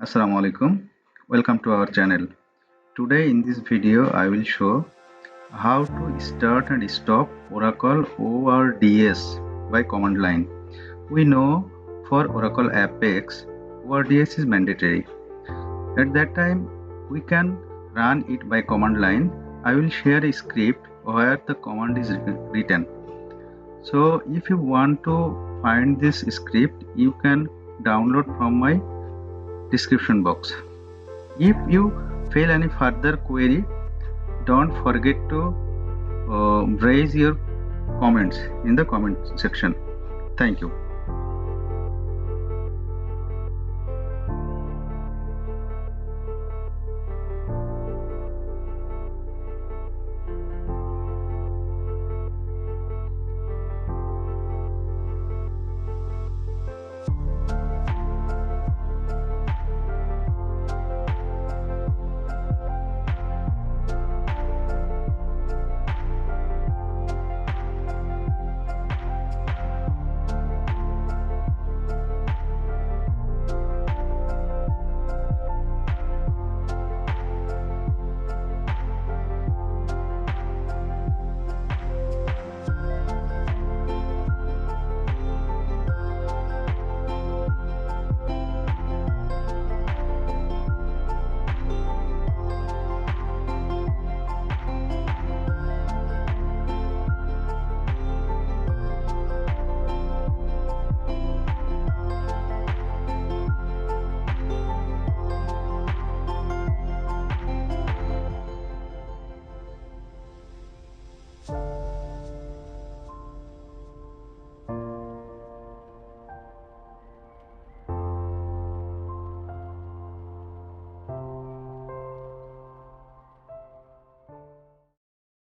Assalamu alaikum. Welcome to our channel. Today in this video I will show how to start and stop Oracle ORDS by command line. We know for Oracle Apex ORDS is mandatory. At that time we can run it by command line. I will share a script where the command is written. So if you want to find this script, you can download from my description box. If you fail any further query, don't forget to raise your comments in the comment section. Thank you.